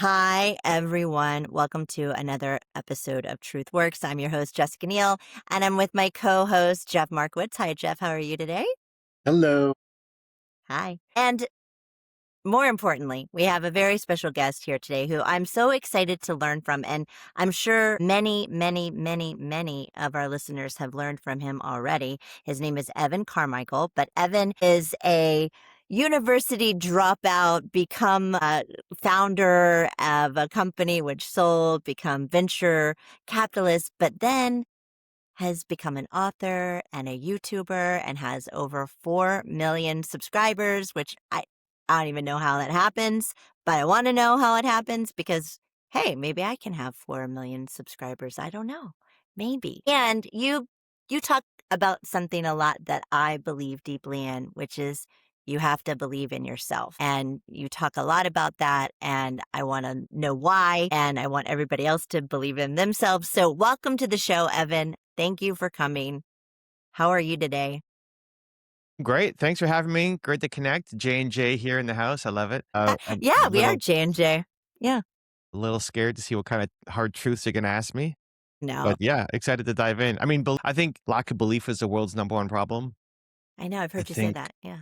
Hi, everyone. Welcome to another episode of TruthWorks. I'm your host, Jessica Neal, and I'm with my co host, Jeff Markowitz. Hi, Jeff. How are you today? Hello. Hi. And more importantly, we have a very special guest here today who I'm so excited to learn from. And I'm sure many of our listeners have learned from him already. His name is Evan Carmichael, but Evan is a university dropout, become a founder of a company which sold, become venture capitalist, but then has become an author and a YouTuber and has over 4 million subscribers, which I don't even know how that happens, but I want to know how it happens because, hey, maybe I can have 4 million subscribers. I don't know. Maybe. And you talk about something a lot that I believe deeply in, which is you have to believe in yourself. And you talk a lot about that. And I want to know why. And I want everybody else to believe in themselves. So welcome to the show, Evan. Thank you for coming. How are you today? Great. Thanks for having me. Great to connect. J&J here in the house. I love it. I'm a Yeah, we are J&J. Yeah. little scared to see what kind of hard truths you're going to ask me. No, But yeah, excited to dive in. I mean, I think lack of belief is the world's number one problem. I know. I've I heard you say think that. Yeah.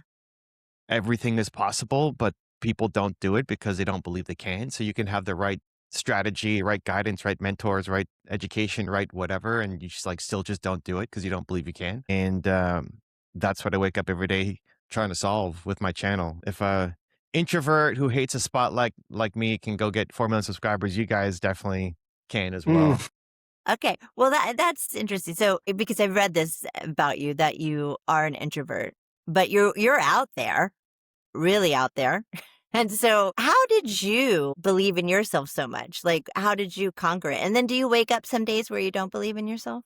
everything is possible, but people don't do it because they don't believe they can. So you can have the right strategy, right guidance, right mentors, right education, right whatever, and you just still just don't do it because you don't believe you can. And that's what I wake up every day trying to solve with my channel. If a introvert who hates a spotlight like me can go get 4 million subscribers, you guys definitely can as well. Mm. Okay. Well, that's interesting. So, because I've read this about you that you are an introvert, but you're out there, really out there. And so, how did you believe in yourself so much? Like, how did you conquer it? And then, do you wake up some days where you don't believe in yourself?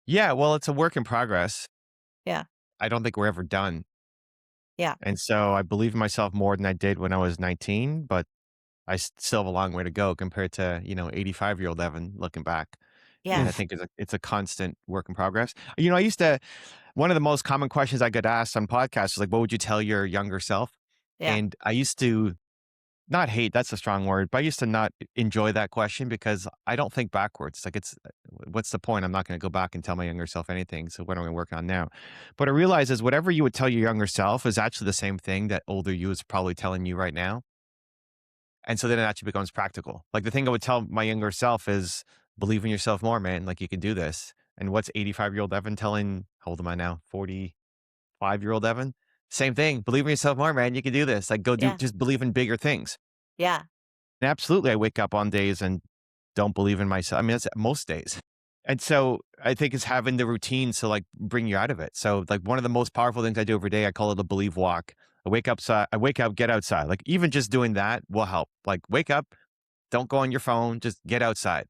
Yeah, well, it's a work in progress. Yeah. I don't think we're ever done. Yeah. And so I believe in myself more than I did when I was 19, but still have a long way to go compared to, 85-year-old Evan looking back. And Yeah. I think it's a constant work in progress. I used to one of the most common questions I get asked on podcasts is like, what would you tell your younger self? Yeah. And I used to not hate, that's a strong word, but I used to not enjoy that question because I don't think backwards. Like what's the point? I'm not going to go back and tell my younger self anything. So what am I working on now? But I realize is whatever you would tell your younger self is actually the same thing that older you is probably telling you right now. And so then it actually becomes practical. Like the thing I would tell my younger self is believe in yourself more, man. Like you can do this. And what's 85-year-old Evan telling, how old am I now? 45-year-old Evan? Same thing. Believe in yourself more, man. You can do this. Like go do, Yeah. just believe in bigger things. Yeah. And absolutely. I wake up on days and don't believe in myself. I mean, that's most days. And so I think it's having the routine to bring you out of it. So like one of the most powerful things I do every day, I call it a believe walk. I wake up, get outside. Like even just doing that will help. Like wake up, don't go on your phone, just get outside.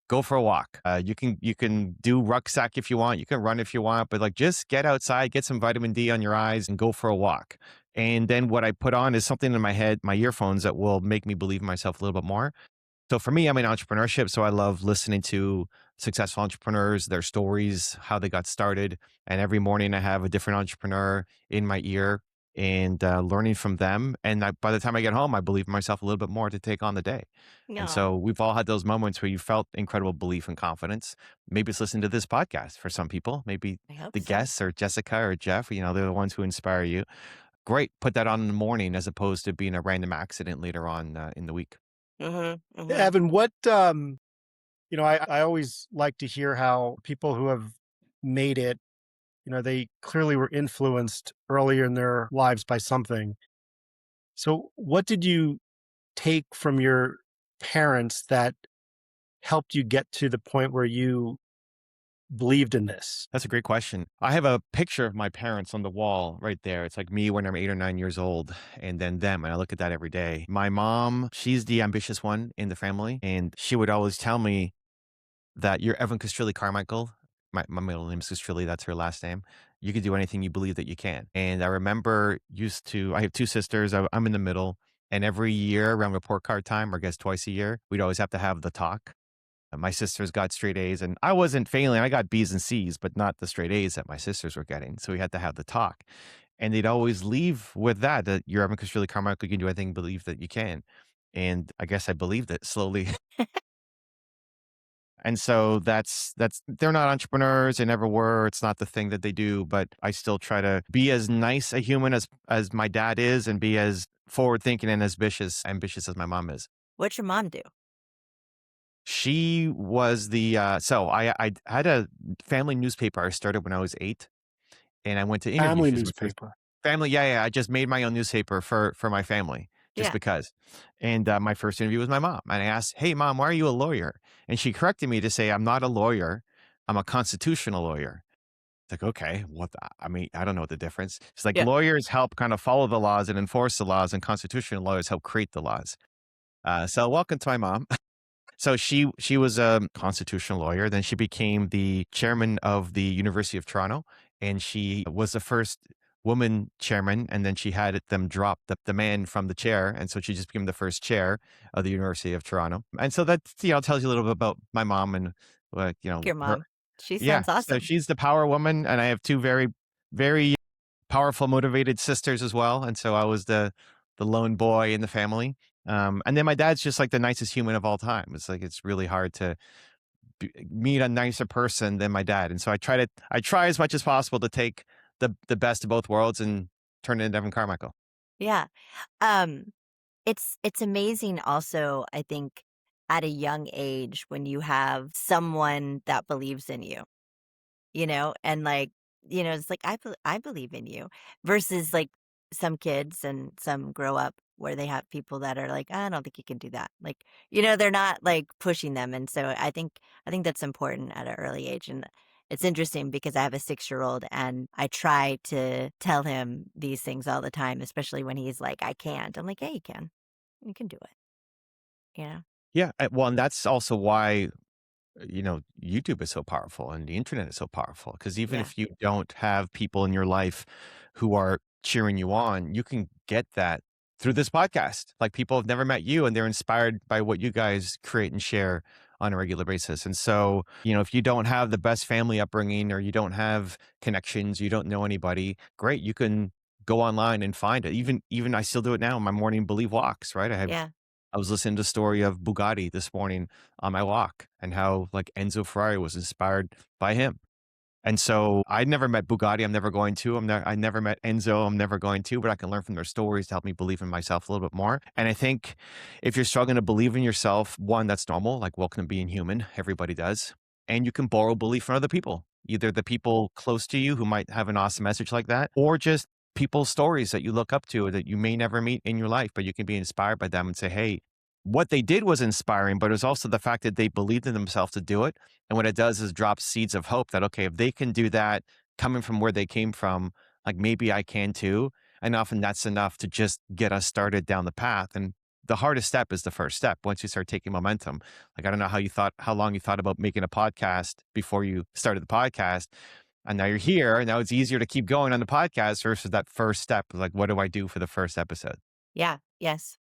Go for a walk. You can do rucksack if you want. You can run if you want, but just get outside, get some vitamin D on your eyes and go for a walk. And then what I put on is something in my head, my earphones that will make me believe in myself a little bit more. So for me, I'm in entrepreneurship. So I love listening to successful entrepreneurs, their stories, how they got started. And every morning I have a different entrepreneur in my ear and learning from them. And by the time I get home, I believe in myself a little bit more to take on the day. And No, so we've all had those moments where you felt incredible belief and confidence. Maybe it's listening to this podcast for some people. Maybe I hope the so. guests or Jessica or Jeff, they're the ones who inspire you. Great. Put that on in the morning as opposed to being a random accident later on in the week. Mm-hmm. Mm-hmm. Evan, I always like to hear how people who have made it, they clearly were influenced earlier in their lives by something. So, what did you take from your parents that helped you get to the point where you believed in this? That's a great question. I have a picture of my parents on the wall right there. It's like me when I'm 8 or 9 years old, and then them. And I look at that every day. My mom, she's the ambitious one in the family. And she would always tell me that you're Evan Carmichael. My middle name is Castrilli. That's her last name. You can do anything you believe that you can. And I remember I have two sisters. I'm in the middle. And every year around report card time, or I guess twice a year, we'd always have to have the talk. My sisters got straight A's and I wasn't failing. I got B's and C's, but not the straight A's that my sisters were getting. So we had to have the talk. And they'd always leave with that you're Evan Carmichael, you can do anything, believe that you can. And I guess I believed it slowly. And so that's they're not entrepreneurs, they never were. It's not the thing that they do, but I still try to be as nice a human as my dad is and be as forward thinking and as ambitious as my mom is. What's your mom do? She was so I had a family newspaper I started when I was 8, and I went to interview. Family She was my first newspaper. family. Yeah, yeah. I just made my own newspaper for my family just Yeah. because. And my first interview was my mom, and I asked, "Hey, mom, why are you a lawyer?" And she corrected me to say, "I'm not a lawyer. I'm a constitutional lawyer." It's like, okay, I mean, I don't know what the difference. It's like Yeah. lawyers help kind of follow the laws and enforce the laws, and constitutional lawyers help create the laws. So welcome to my mom. So she was a constitutional lawyer. Then she became the chairman of the University of Toronto, and she was the first woman chairman. And then she had them drop the man from the chair, and so she just became the first chair of the University of Toronto. And so that tells you a little bit about my mom and like Your her. mom. She Yeah, sounds so awesome. she's the power woman, and I have two very powerful, motivated sisters as well. And so I was the lone boy in the family. And then my dad's just like the nicest human of all time. It's like it's really hard to meet a nicer person than my dad. And so I try as much as possible to take the best of both worlds and turn it into Evan Carmichael. Yeah. Um, it's amazing also, I think, at a young age when you have someone that believes in you. And like, it's like I believe in you versus like some kids and some grow up where they have people that are like, I don't think you can do that. Like, they're not like pushing them. And so I think that's important at an early age. And it's interesting because I have a 6-year-old and I try to tell him these things all the time, especially when he's like, I can't. I'm like, yeah, you can. You can do it. You know? Yeah, well, and that's also why YouTube is so powerful and the internet is so powerful because even Yeah. if you don't have people in your life who are cheering you on, you can get that through this podcast. Like people have never met you and they're inspired by what you guys create and share on a regular basis. And so, if you don't have the best family upbringing or you don't have connections, you don't know anybody, great, you can go online and find it. Even I still do it now in my morning believe walks, right? Yeah. I was listening to the story of Bugatti this morning on my walk and how like Enzo Ferrari was inspired by him. And so I never met Bugatti. I'm never going to. I never met Enzo. I'm never going to, but I can learn from their stories to help me believe in myself a little bit more. And I think if you're struggling to believe in yourself, one, that's normal. Like, welcome to being human. Everybody does. And you can borrow belief from other people, either the people close to you who might have an awesome message like that, or just people's stories that you look up to that you may never meet in your life, but you can be inspired by them and say, hey, what they did was inspiring, but it was also the fact that they believed in themselves to do it. And what it does is drop seeds of hope that, okay, if they can do that coming from where they came from, like maybe I can too. And often that's enough to just get us started down the path. And the hardest step is the first step once you start taking momentum. Like, I don't know how long you thought about making a podcast before you started the podcast. And now you're here. And now it's easier to keep going on the podcast versus that first step. Like, what do I do for the first episode? Yeah. Yes.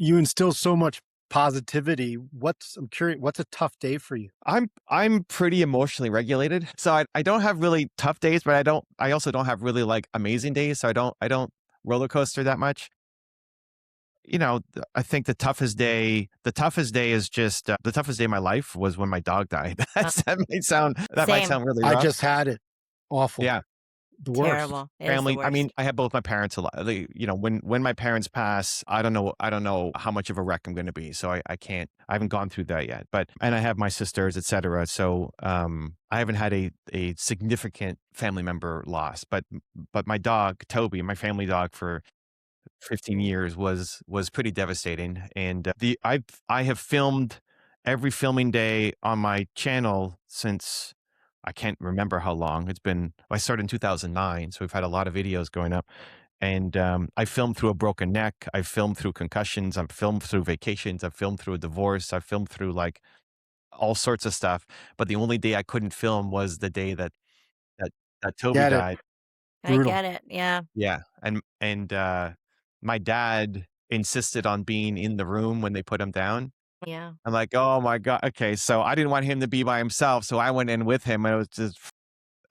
You instill so much positivity. I'm curious, what's a tough day for you? I'm pretty emotionally regulated. So I don't have really tough days, but I also don't have really like amazing days. So I don't roller coaster that much. I think the toughest day of my life was when my dog died. Uh, That might sound same. really I rough. just had it. Awful. Yeah. The worst. Terrible. It is the Family, I mean, worst. I have both my parents alive. When my parents pass, I don't know how much of a wreck I'm going to be. So I haven't gone through that yet, and I have my sisters, etc. So, I haven't had a significant family member loss, but my dog, Toby, my family dog for 15 years was pretty devastating. And I have filmed every filming day on my channel since I can't remember how long. I started in 2009, so we've had a lot of videos going up. And I filmed through a broken neck. I filmed through concussions. I've filmed through vacations. I've filmed through a divorce. I've filmed through like all sorts of stuff. But the only day I couldn't film was the day that that Toby Get it. died. I Brutal. get it. Yeah. Yeah, and my dad insisted on being in the room when they put him down. Yeah. I'm like, "Oh my god." Okay, so I didn't want him to be by himself, so I went in with him, and it was just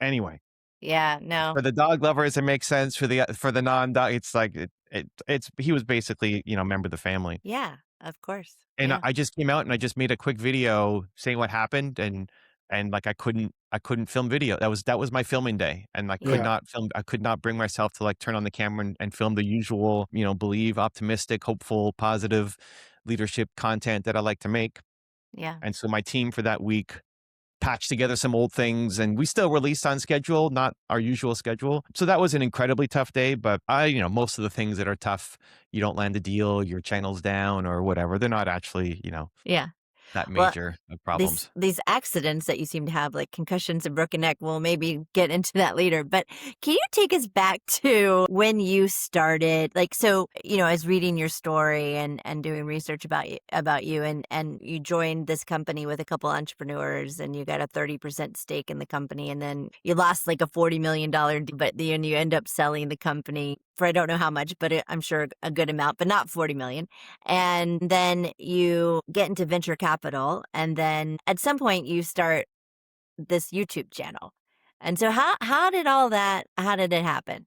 anyway. Yeah. No. For the dog lovers, it makes sense. For the non-dog, it's like it's he was basically, a member of the family. Yeah. Of course. And Yeah. I just came out and I just made a quick video saying what happened, and like I couldn't film video. That was my filming day, and Yeah. I could not bring myself to like turn on the camera and film the usual, you know, believe, optimistic, hopeful, positive leadership content that I like to make. Yeah. And so my team for that week patched together some old things, and we still released on schedule, not our usual schedule. So that was an incredibly tough day, but you know, most of the things that are tough, you don't land a deal, your channel's down or whatever. They're not actually, you know, Yeah. that Well, major of these problems. these accidents that you seem to have, like concussions and broken neck, we'll maybe get into that later. But can you take us back to when you started? Like, so I was reading your story and doing research about you, and you joined this company with a couple entrepreneurs, and you got a 30% stake in the company, and then you lost like a $40 million, but then you end up selling the company for I don't know how much, but I'm sure a good amount, but not 40 million. And then you get into venture capital, and then at some point you start this YouTube channel. And so how did all that how did it happen?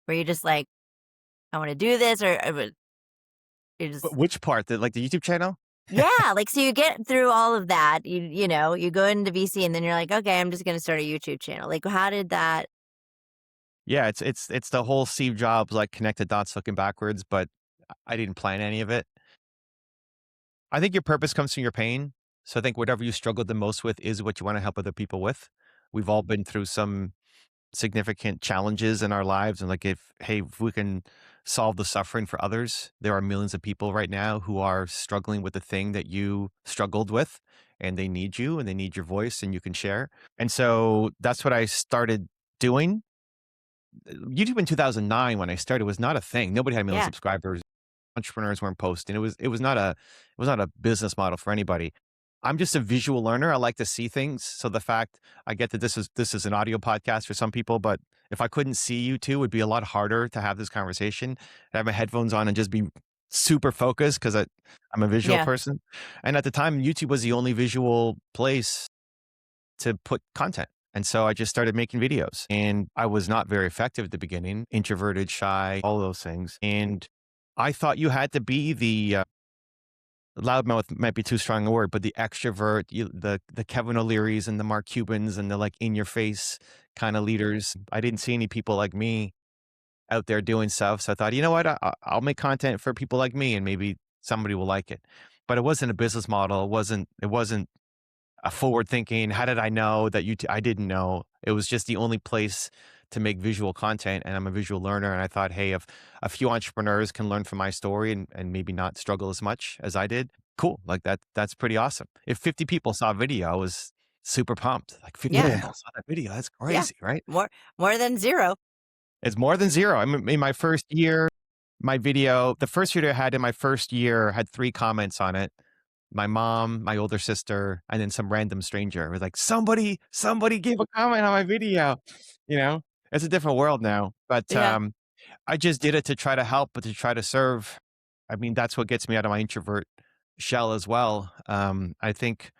Were you just like, I want to do this, or you But just which part? The like the YouTube channel? yeah, like so you get through all of that, you go into VC, and then you're like, okay, I'm just going to start a YouTube channel. Like how did that Yeah, it's the whole Steve Jobs like connect the dots looking backwards, but I didn't plan any of it. I think your purpose comes from your pain. So I think whatever you struggled the most with is what you want to help other people with. We've all been through some significant challenges in our lives, and like if we can solve the suffering for others, there are millions of people right now who are struggling with the thing that you struggled with, and they need you and they need your voice and you can share. And so that's what I started doing. YouTube in 2009 when I started was not a thing. Nobody had a million yeah, subscribers. Entrepreneurs weren't posting. It was not a business model for anybody. I'm just a visual learner. I like to see things. So the fact I get that this is an audio podcast for some people, but if I couldn't see you two, it'd be a lot harder to have this conversation. I have my headphones on and just be super focused because I'm a visual yeah, person. And at the time, YouTube was the only visual place to put content. And so I just started making videos, and I was not very effective at the beginning, introverted, shy, all those things. And I thought you had to be the loudmouth might be too strong a word, but the extrovert, the Kevin O'Learys and the Mark Cubans and the like in your face kind of leaders. I didn't see any people like me out there doing stuff. So I thought, you know what, I'll make content for people like me, and maybe somebody will like it. But it wasn't a business model. It wasn't a forward thinking. How did I know that I didn't know. It was just the only place to make visual content, and I'm a visual learner. And I thought, hey, if a few entrepreneurs can learn from my story and maybe not struggle as much as I did, cool. Like that's pretty awesome. If 50 people saw a video, I was super pumped. Like 50 yeah, Yeah. people saw that video. That's yeah. crazy, right? More than zero. It's more than zero. I mean, in my first year, the first video I had in my first year had 3 comments on it. My mom, my older sister, and then some random stranger. It was like, somebody gave a comment on my video. You know, it's a different world now. But Yeah, I just did it to try to help, but to try to serve. I mean, that's what gets me out of my introvert shell as well. I think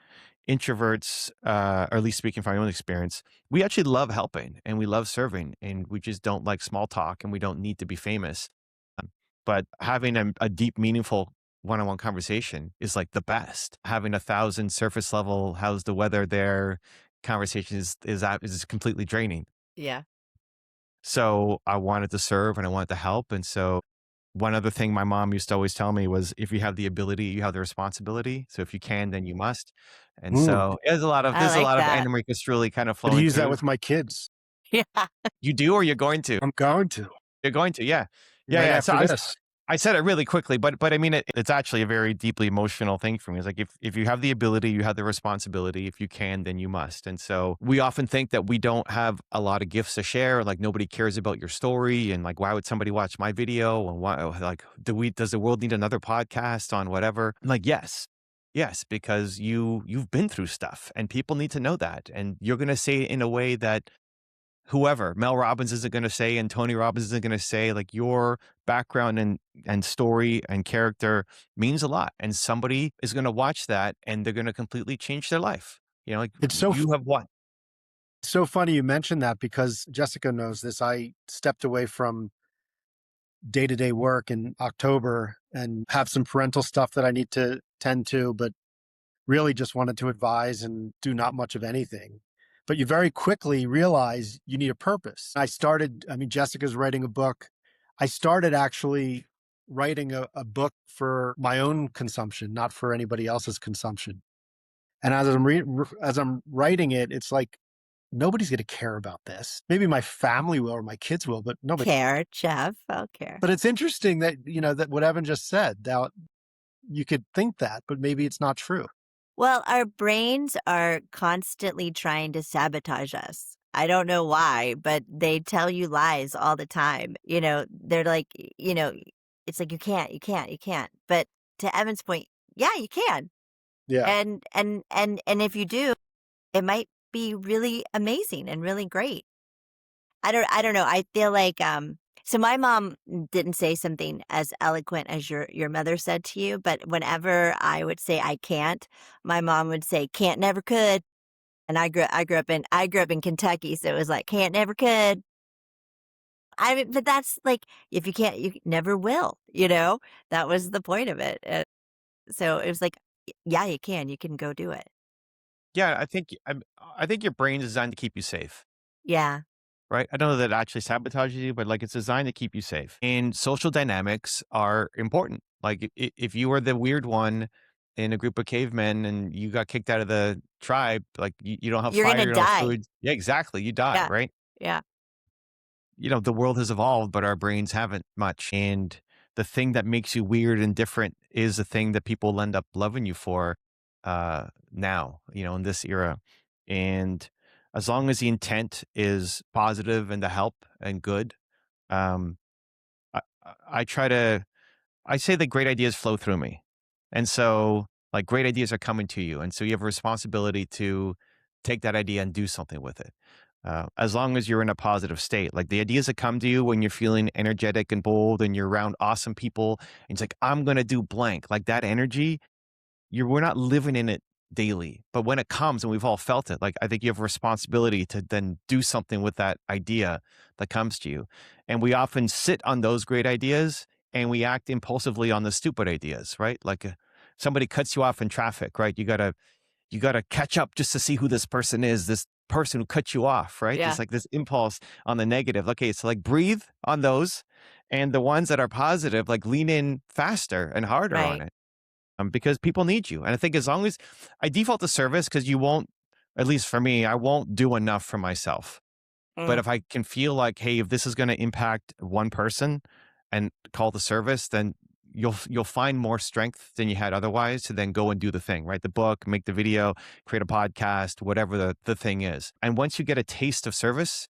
introverts, or at least speaking from my own experience, we actually love helping and we love serving, and we just don't like small talk, and we don't need to be famous. Um, but having a deep, meaningful one-on-one conversation is like the best. Having 1,000 surface level, how's the weather there? Conversation is completely draining. yeah, So I wanted to serve and I wanted to help. And so one other thing my mom used to always tell me was, if you have the ability, you have the responsibility. So if you can, then you must. And Mm. so I there's a like lot of that. Anna Struley kind of I flowing use that through. with my kids. Yeah, You do, or you're going to? I'm going to You're going to, yeah. Yeah, right yeah. So after this. I said it really quickly, but I mean, it's actually a very deeply emotional thing for me. It's like, if you have the ability, you have the responsibility. If you can, then you must. And so we often think that we don't have a lot of gifts to share. Like nobody cares about your story, and like, why would somebody watch my video? And why, like, does the world need another podcast on whatever? I'm like, yes. Yes, because you've been through stuff, and people need to know that. And you're going to say it in a way that whoever Mel Robbins isn't going to say, and Tony Robbins isn't going to say. Like, your background and story and character means a lot, and somebody is going to watch that and they're going to completely change their life. You know, like It's you have what? so funny you mentioned that because Jessica knows this. I stepped away from day-to-day work in October, and have some parental stuff that I need to tend to, but really just wanted to advise and do not much of anything. But you very quickly realize you need a purpose. I mean, Jessica's writing a book. I started actually writing a book for my own consumption, not for anybody else's consumption. And as I'm writing it, it's like, nobody's going to care about this. Maybe my family will or my kids will, but nobody. Care, Jeff. I'll care. But it's interesting that, that what Evan just said, that you could think that, but maybe it's not true. Well, our brains are constantly trying to sabotage us. I don't know why, but they tell you lies all the time. They're like, it's like, you can't, you can't, you can't. But to Evan's point, yeah, you can. Yeah. And if you do, it might be really amazing and really great. I don't know. I feel like so my mom didn't say something as eloquent as your mother said to you, but whenever I would say I can't, my mom would say can't, never could. And I grew up in Kentucky, so it was like can't, never could. But that's like, if you can't, you never will. That was the point of it. So it was like, yeah, you can go do it. Yeah, I think your brain is designed to keep you safe. Yeah. Right? I don't know that it actually sabotages you, but like it's designed to keep you safe. And social dynamics are important. Like if you were the weird one in a group of cavemen and you got kicked out of the tribe, like you don't have You're fire, gonna you don't have die. food. Yeah, exactly. You die, Yeah. right? Yeah. The world has evolved, but our brains haven't much. And the thing that makes you weird and different is the thing that people will end up loving you for now, in this era. And as long as the intent is positive and to help and good, um, I try to, I say that great ideas flow through me. And so, like, great ideas are coming to you. And so you have a responsibility to take that idea and do something with it. As long as you're in a positive state, like the ideas that come to you when you're feeling energetic and bold and you're around awesome people, and it's like, I'm going to do blank, like that energy, we're not living in it daily, but when it comes and we've all felt it, like I think you have a responsibility to then do something with that idea that comes to you. And we often sit on those great ideas and we act impulsively on the stupid ideas, right? Like somebody cuts you off in traffic, right? You gotta catch up just to see who this person is, this person who cut you off, right? Yeah. There's like this impulse on the negative. Okay, so like breathe on those, and the ones that are positive, like lean in faster and harder on Right. it, because people need you. And I think as long as I default to service, because you won't, at least for me, I won't do enough for myself. But Mm. if I can feel like, hey, if this is going to impact one person and call the service, then you'll find more strength than you had otherwise to then go and do the thing, right? The book, make the video, create a podcast, whatever the thing is. And once you get a taste of service,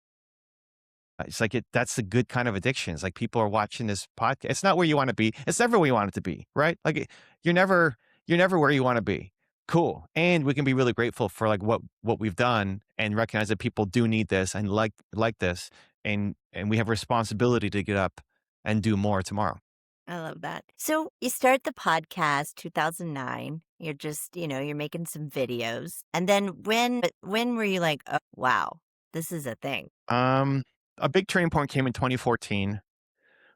it's like that's the good kind of addiction. It's like people are watching this podcast. It's not where you want to be. It's never where you want it to be, right? Like you're never you're never where you want to be. Cool. And we can be really grateful for like what we've done and recognize that people do need this and like this, and we have responsibility to get up and do more tomorrow. I love that. So you start the podcast 2009. You're just, you're making some videos. And then when were you like, oh, wow, this is a thing? Um a big turning point came in 2014.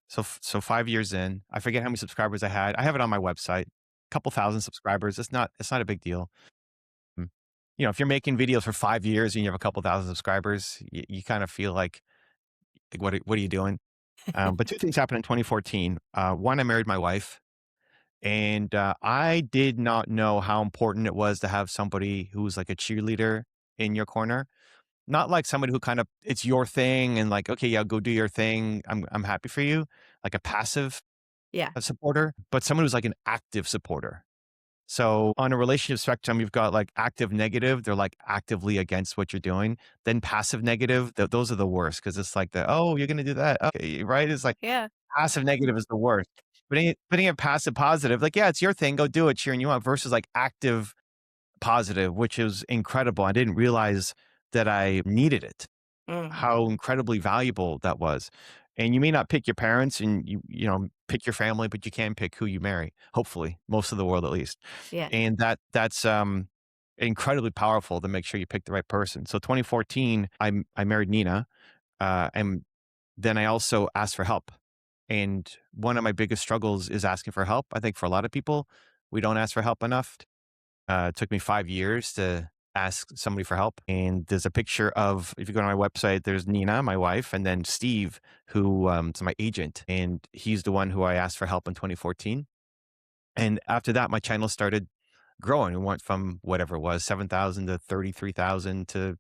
So 5 years in. I forget how many subscribers I had. I have it on my website. Couple thousand subscribers. It's not a big deal. Mm. If you're making videos for 5 years and you have a couple thousand subscribers, you kind of feel like what are you doing? But two things happened in 2014. One, I married my wife, and I did not know how important it was to have somebody who's like a cheerleader in your corner. Not like somebody who kind of it's your thing and like, okay, yeah, go do your thing. I'm happy for you, like a passive Yeah. supporter, but someone who's like an active supporter. So on a relationship spectrum, you've got like active negative, they're like actively against what you're doing. Then passive negative, those are the worst because it's like oh, you're gonna do that. Okay, right? It's like Yeah. passive negative is the worst. Putting it passive positive, like, yeah, it's your thing, go do it, cheering you on, versus like active positive, which is incredible. I didn't realize that I needed it, Mm. how incredibly valuable that was. And you may not pick your parents and pick your family, but you can pick who you marry, hopefully, most of the world at least. Yeah. And that's incredibly powerful to make sure you pick the right person. So 2014, I married Nina, and then I also asked for help. And one of my biggest struggles is asking for help. I think for a lot of people, we don't ask for help enough. It took me 5 years to ask somebody for help. And there's a picture of, if you go to my website, there's Nina, my wife, and then Steve, who is my agent. And he's the one who I asked for help in 2014. And after that, my channel started growing. It went from whatever it was, 7,000 to 33,000 to,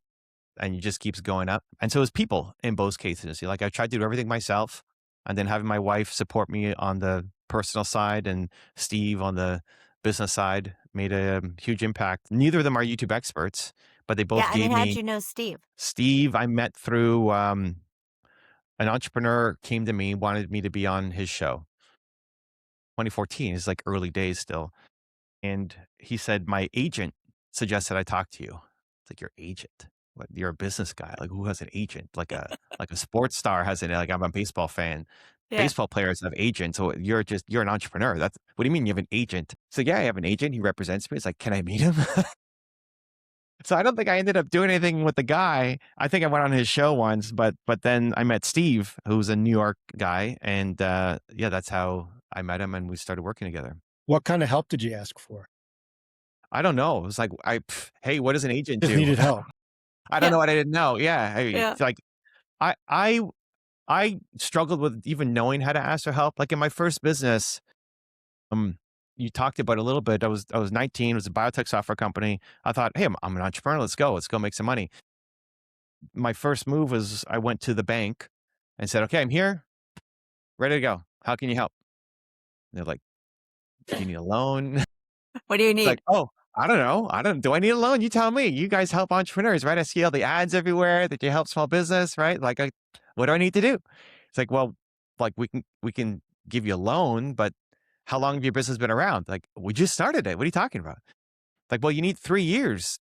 and it just keeps going up. And so it's people in both cases. Like I tried to do everything myself, and then having my wife support me on the personal side and Steve on the business side made a huge impact. Neither of them are YouTube experts, but they Yeah, both I mean, gave how'd me you know Steve? Steve. I met through an entrepreneur came to me, wanted me to be on his show. 2014 is like early days still. And he said, my agent suggested I talk to you. It's like, your agent? What, you're a business guy. Like, who has an agent? Like a sports star has an, like, I'm a baseball fan. Yeah. Baseball players have agents. So you're an entrepreneur. That's, what do you mean you have an agent? So yeah, I have an agent. He represents me. It's like, can I meet him? So I don't think I ended up doing anything with the guy. I think I went on his show once, but then I met Steve, who's a New York guy, and yeah, that's how I met him, and we started working together. What kind of help did you ask for? I don't know. It was like, hey, what does an agent Just do? needed help. I don't Yeah. know what I didn't know. Yeah, hey, Yeah. it's like I I I struggled with even knowing how to ask for help. Like in my first business, um, you talked about it a little bit. I was 19. It was a biotech software company. I thought, hey, I'm an entrepreneur. Let's go make some money. My first move was I went to the bank and said, okay, I'm here, ready to go. How can you help? And they're like, do you need a loan? What do you It's like, need? "Oh, I don't know. Do I need a loan? You tell me. You guys help entrepreneurs, right? I see all the ads everywhere that you help small business, right? Like, what do I need to do?" It's like, "Well, like we can give you a loan, but how long have your business been around?" Like, "We just started it. What are you talking about?" Like, "Well, you need 3 years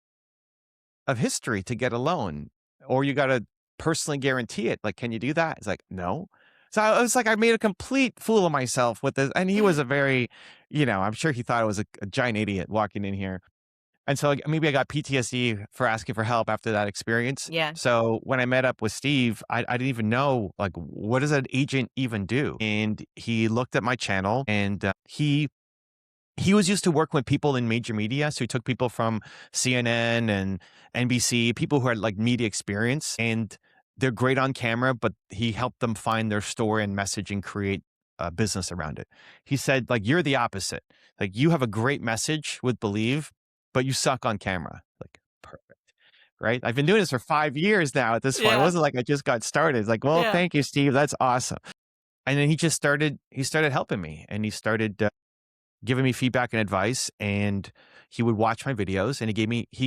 of history to get a loan, or you gotta personally guarantee it. Like, can you do that?" It's like, "No." So I was like, I made a complete fool of myself with this, and he was a very, I'm sure he thought I was a giant idiot walking in here. And so, like, maybe I got PTSD for asking for help after that experience. Yeah. So when I met up with Steve, I didn't even know, like, what does an agent even do? And he looked at my channel, and he was used to working with people in major media. So he took people from CNN and NBC, people who had like media experience, and they're great on camera, but he helped them find their story and message and create a business around it. He said, like, you're the opposite. Like, you have a great message with Believe, but you suck on camera. Like, perfect. Right. I've been doing this for 5 years now at this point. It Yeah. wasn't like I just got started. It's like, well, Yeah. thank you, Steve. That's awesome. And then he started helping me, and he started giving me feedback and advice, and he would watch my videos, and he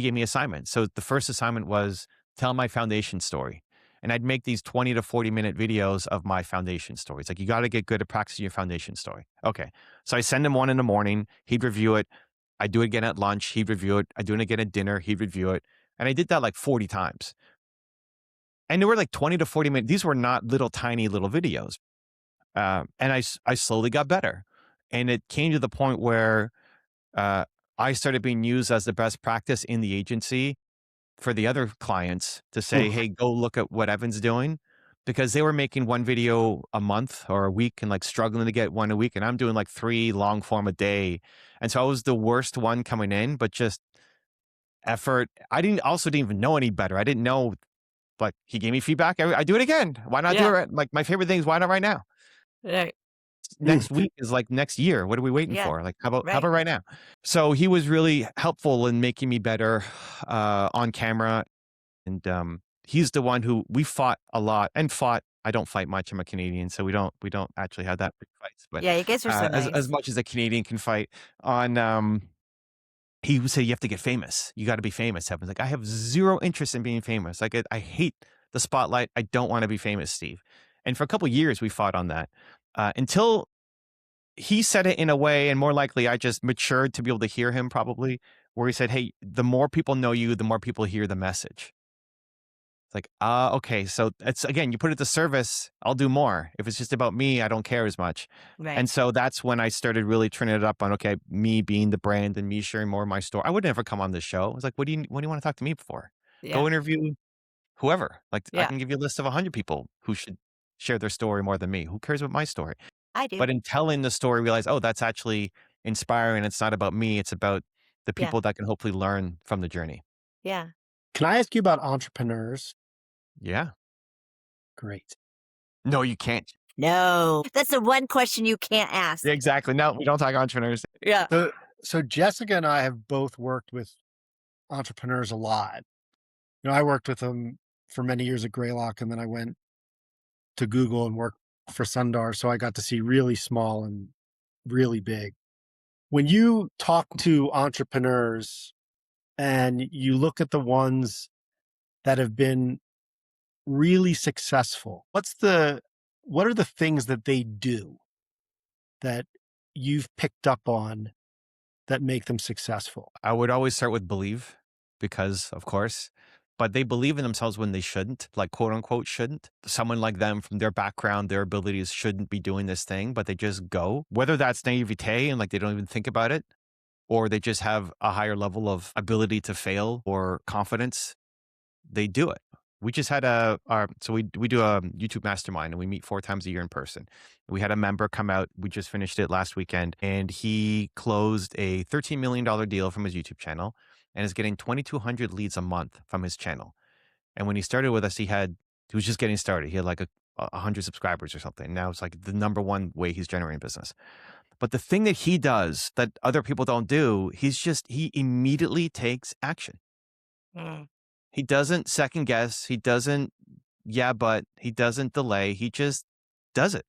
gave me assignments. So the first assignment was tell my foundation story. And I'd make these 20 to 40-minute videos of my foundation stories. Like, you got to get good at practicing your foundation story. Okay. So I send him one in the morning, he'd review it. I do it again at lunch, he'd review it. I do it again at dinner, he'd review it. And I did that like 40 times. And they were like 20 to 40 minutes. These were not little tiny little videos. And I slowly got better. And it came to the point where uh, I started being used as the best practice in the agency for the other clients to say, Oof. hey, go look at what Evan's doing. Because they were making one video a month or a week and like struggling to get one a week. And I'm doing like 3 long form a day. And so I was the worst one coming in, but just effort. I didn't even know any better. I didn't know, like, he gave me feedback. I do it again. Why not do it? Yeah. Like, my favorite thing is, why not right now? Right. Mm. Next week is like next year. What are we waiting Yeah. for? Like, how about Right. right now? So he was really helpful in making me better on camera. And he's the one who we fought a lot and fought. I don't fight much. I'm a Canadian, so we don't actually have that big fights. But Yeah, you guys are so as nice. much as a Canadian can fight on, he would say you have to get famous. You got to be famous. Heaven's like, I have zero interest in being famous. Like, I hate the spotlight. I don't want to be famous, Steve. And for a couple years, we fought on that until he said it in a way, and more likely I just matured to be able to hear him probably, where he said, hey, the more people know you, the more people hear the message. It's like, okay. So it's, again, you put it to service, I'll do more. If it's just about me, I don't care as much. Right. And so that's when I started really turning it up on, okay, me being the brand and me sharing more of my story. I would never come on this show. I was like, what do you want to talk to me for? Yeah. Go interview whoever. Like, I Yeah. can give you a list of 100 people who should share their story more than me. Who cares about my story? I do. But in telling the story, realize, oh, that's actually inspiring. It's not about me. It's about the Yeah. people that can hopefully learn from the journey. Yeah. Can I ask you about entrepreneurs? Yeah. Great. No, you can't. No, that's the one question you can't ask. Yeah, exactly. No, we don't talk entrepreneurs. Yeah. So Jessica and I have both worked with entrepreneurs a lot. I worked with them for many years at Greylock, and then I went to Google and worked for Sundar. So I got to see really small and really big. When you talk to entrepreneurs and you look at the ones that have been really successful, what are the things that they do that you've picked up on that make them successful? I would always start with believe because, of course, but they believe in themselves when they shouldn't, like quote unquote, shouldn't. Someone like them from their background, their abilities shouldn't be doing this thing, but they just go. Whether that's naivete and like they don't even think about it, or they just have a higher level of ability to fail or confidence, they do it. We just had we do a YouTube mastermind and we meet 4 times a year in person. We had a member come out. We just finished it last weekend and he closed a $13 million deal from his YouTube channel and is getting 2,200 leads a month from his channel. And when he started with us, he was just getting started. He had like 100 subscribers or something. Now it's like the number one way he's generating business. But the thing that he does that other people don't do, he immediately takes action. Mm. He doesn't second guess. He doesn't, yeah, but he doesn't delay. He just does it.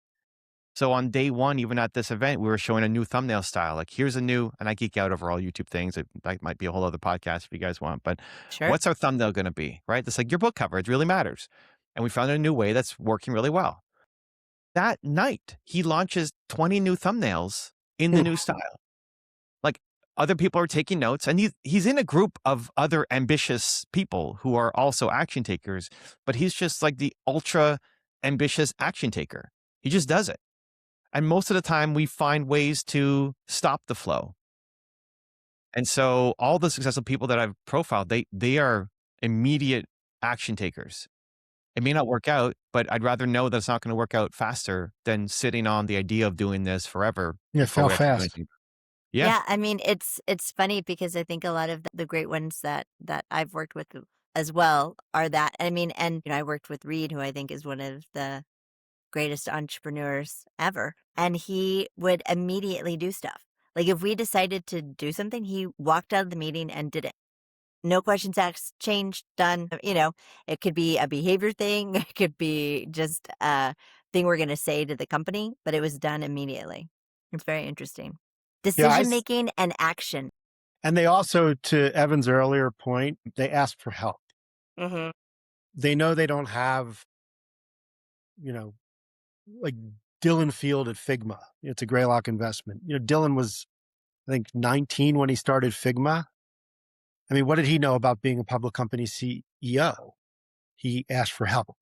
So on day one, even at this event, we were showing a new thumbnail style. Like, here's a new, and I geek out over all YouTube things. That might be a whole other podcast if you guys want. But Sure. what's our thumbnail going to be, right? It's like your book cover. It really matters. And we found a new way that's working really well. That night, he launches 20 new thumbnails in the new style. Like, other people are taking notes, and he's in a group of other ambitious people who are also action takers, but he's just like the ultra ambitious action taker. He just does it. And most of the time we find ways to stop the flow. And so all the successful people that I've profiled, they are immediate action takers. It may not work out, but I'd rather know that it's not going to work out faster than sitting on the idea of doing this forever. Yeah, before fail we actually do fast. anything. Yeah. Yeah, I mean, it's funny because I think a lot of the great ones that I've worked with as well are that. I mean, and I worked with Reed, who I think is one of the greatest entrepreneurs ever, and he would immediately do stuff. Like if we decided to do something, he walked out of the meeting and did it. No questions asked, changed, done. It could be a behavior thing, it could be just a thing we're going to say to the company, but it was done immediately. It's very interesting. Yeah, Decision making and action. and they also, to Evan's earlier point, they ask for help. Mm-hmm. They know they don't have, like Dylan Field at Figma. It's a Greylock investment. Dylan was, I think, 19 when he started Figma. I mean, what did he know about being a public company CEO? He asked for help.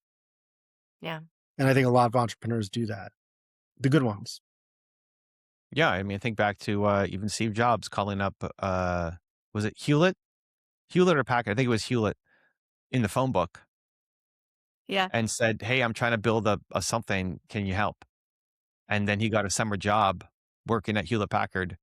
Yeah. And I think a lot of entrepreneurs do that. The good ones. Yeah. I mean, think back to even Steve Jobs calling up, was it Hewlett? Hewlett or Packard? I think it was Hewlett in the phone book Yeah. and said, hey, I'm trying to build a something. Can you help? And then he got a summer job working at Hewlett Packard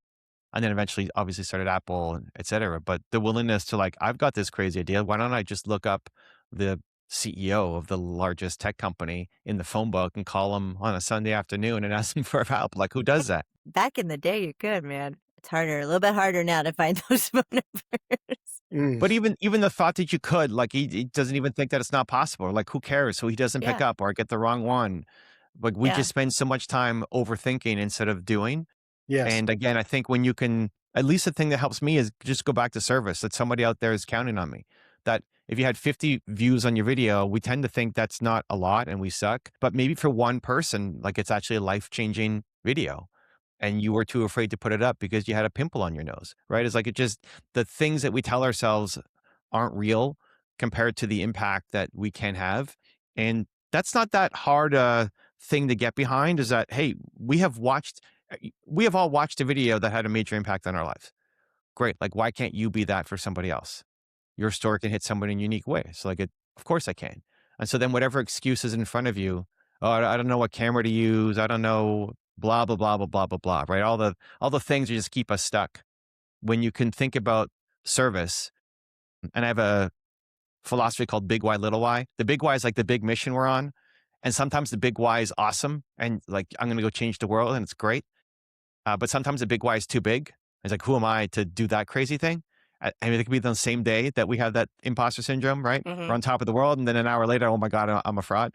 and then eventually obviously started Apple, et cetera. But the willingness to like, I've got this crazy idea. Why don't I just look up the CEO of the largest tech company in the phone book and call him on a Sunday afternoon and ask him for help? Like, who does that? Back in the day, you could, man. It's harder, a little bit harder now to find those phone numbers. But even the thought that you could, like, he doesn't even think that it's not possible. Or like, who cares? So he doesn't pick Yeah. up or get the wrong one. Like, we Yeah. just spend so much time overthinking instead of doing. Yes. And again, I think when you can, at least the thing that helps me is just go back to service, that somebody out there is counting on me. That if you had 50 views on your video, we tend to think that's not a lot and we suck. But maybe for one person, like it's actually a life-changing video. And you were too afraid to put it up because you had a pimple on your nose, right? It's like the things that we tell ourselves aren't real compared to the impact that we can have. And that's not that hard a thing to get behind, is that, hey, we have all watched a video that had a major impact on our lives. Great. Like, why can't you be that for somebody else? Your story can hit somebody in a unique way. So of course I can. And so then whatever excuse is in front of you, Oh, I don't know what camera to use. I don't know, blah, blah, blah, blah, blah, blah, blah, right? All the things that just keep us stuck. When you can think about service, and I have a philosophy called big why, little why. The big why is like the big mission we're on. And sometimes the big why is awesome. And like, I'm going to go change the world and it's great. But sometimes the big why is too big. It's like, who am I to do that crazy thing? I mean, it could be the same day that we have that imposter syndrome, right? We're Hmm. on top of the world. And then an hour later, oh my God, I'm a fraud.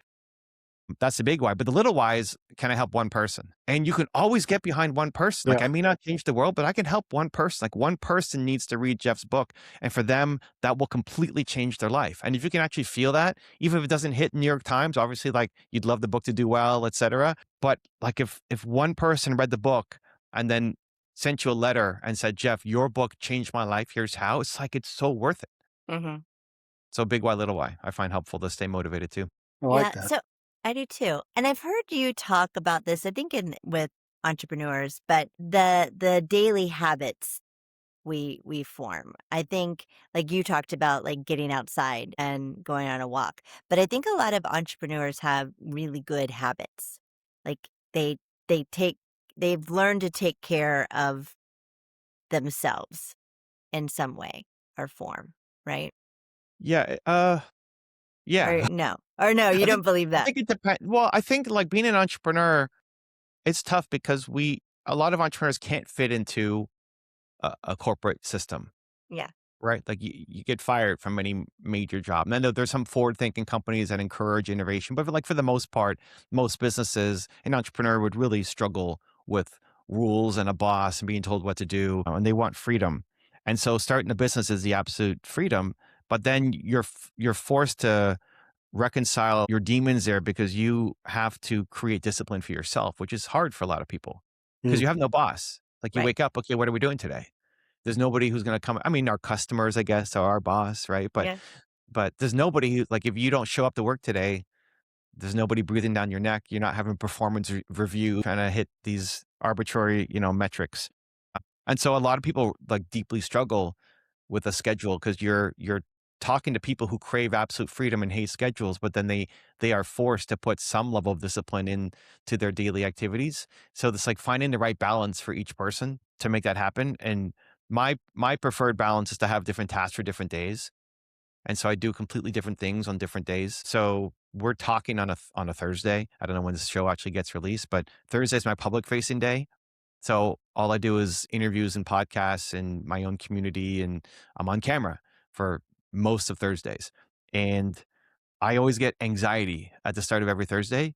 That's the big why. But the little why is, can I help one person? And you can always get behind one person. Like, Yeah. I may not change the world, but I can help one person. Like, one person needs to read Jeff's book. And for them, that will completely change their life. And if you can actually feel that, even if it doesn't hit New York Times, obviously, like, you'd love the book to do well, etc. But like, if one person read the book and then sent you a letter and said, Jeff, your book changed my life. Here's how. It's like, it's so worth it. Hmm. So big why, little why, I find helpful to stay motivated too. I like Yeah, that. so I do too. And I've heard you talk about this, I think in with entrepreneurs, but the daily habits we form. I think like you talked about like getting outside and going on a walk. But I think a lot of entrepreneurs have really good habits. Like they take they've learned to take care of themselves in some way or form, right? Yeah. Yeah. Or no, you I don't think believe I that. think it depends. Well, I think like being an entrepreneur, it's tough because a lot of entrepreneurs can't fit into a corporate system, Yeah. right? Like you get fired from any major job. And I know there's some forward-thinking companies that encourage innovation, but for the most part, most businesses, an entrepreneur would really struggle with rules and a boss and being told what to do, and they want freedom. And so starting a business is the absolute freedom, but then you're forced to reconcile your demons there because you have to create discipline for yourself, which is hard for a lot of people because Mm. you have no boss. Like you Right. wake up, okay, what are we doing today? There's nobody who's going to come. I mean, our customers, I guess, are our boss, right? Yeah. But there's nobody who, like, if you don't show up to work today, there's nobody breathing down your neck. You're not having performance review, trying to hit these arbitrary, metrics. And so a lot of people like deeply struggle with a schedule because you're talking to people who crave absolute freedom and hate schedules, but then they are forced to put some level of discipline into their daily activities. So it's like finding the right balance for each person to make that happen. And my preferred balance is to have different tasks for different days. And so I do completely different things on different days. So we're talking on a Thursday. I don't know when this show actually gets released, but Thursday is my public facing day. So all I do is interviews and podcasts in my own community, and I'm on camera for most of Thursdays. And I always get anxiety at the start of every Thursday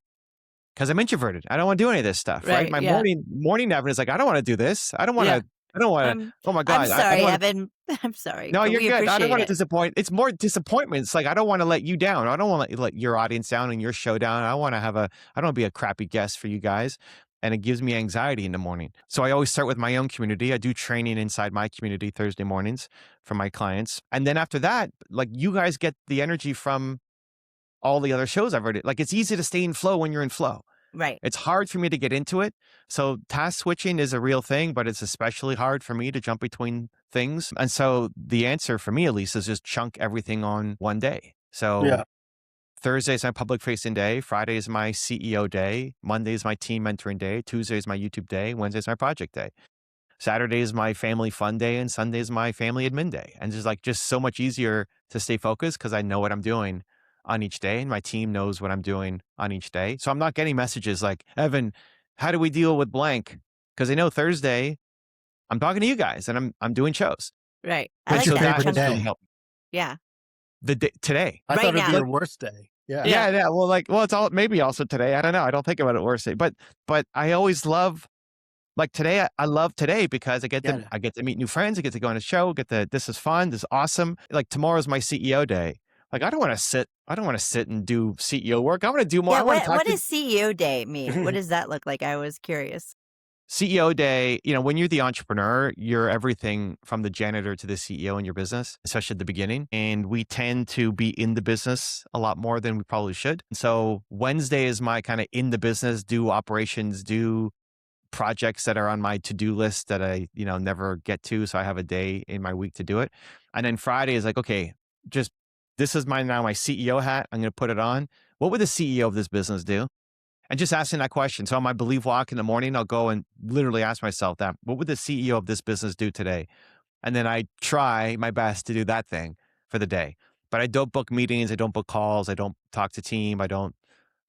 because I'm introverted. I don't want to do any of this stuff, right? Right. My Yeah. morning Evan is like, I don't want to do this. Yeah. I don't want to. Um, Oh my I'm God, I sorry, don't want to. Evan. I'm sorry, No, but you're we good. I don't appreciate want to it. disappoint. It's more disappointment. It's like I don't want to let you down. I don't want to let your audience down and your show down. I don't want to be a crappy guest for you guys. And it gives me anxiety in the morning. So I always start with my own community. I do training inside my community Thursday mornings for my clients. And then after that, like you guys get the energy from all the other shows I've already. Like it's easy to stay in flow when you're in flow. Right. It's hard for me to get into it. So task switching is a real thing, but it's especially hard for me to jump between things. And so the answer for me, at least, is just chunk everything on one day. So Yeah. Thursday is my public facing day. Friday is my CEO day. Monday is my team mentoring day. Tuesday is my YouTube day. Wednesday is my project day. Saturday is my family fun day, and Sunday is my family admin day. And it's like just so much easier to stay focused because I know what I'm doing on each day, and my team knows what I'm doing on each day. So I'm not getting messages like, Evan, how do we deal with blank? Because I know Thursday I'm talking to you guys and I'm doing shows. Right. I And What's like your so that. that favorite has Chunking. really day? helped. Yeah. The day, today. I Right thought it'd be now. your worst day. Yeah. Yeah. Yeah. Well, it's all maybe also today. I don't know. I don't think about it worse day, but I always love. Like today, I love today because Yeah. I get to meet new friends. I get to go on a show. This is fun. This is awesome. Like tomorrow's my CEO day. Like I don't want to sit. I don't want to sit and do CEO work. I want to do more. Yeah. I want to talk What to does CEO day mean? What does that look like? I was curious. CEO day. When you're the entrepreneur, you're everything from the janitor to the CEO in your business, especially at the beginning. And we tend to be in the business a lot more than we probably should. So Wednesday is my kind of in the business, do operations, do projects that are on my to-do list that I, never get to. So I have a day in my week to do it. And then Friday is like, okay, just this is my CEO hat. I'm going to put it on. What would the CEO of this business do? And just asking that question. So on my belief walk in the morning, I'll go and literally ask myself that, what would the CEO of this business do today? And then I try my best to do that thing for the day. But I don't book meetings, I don't book calls, I don't talk to team, I don't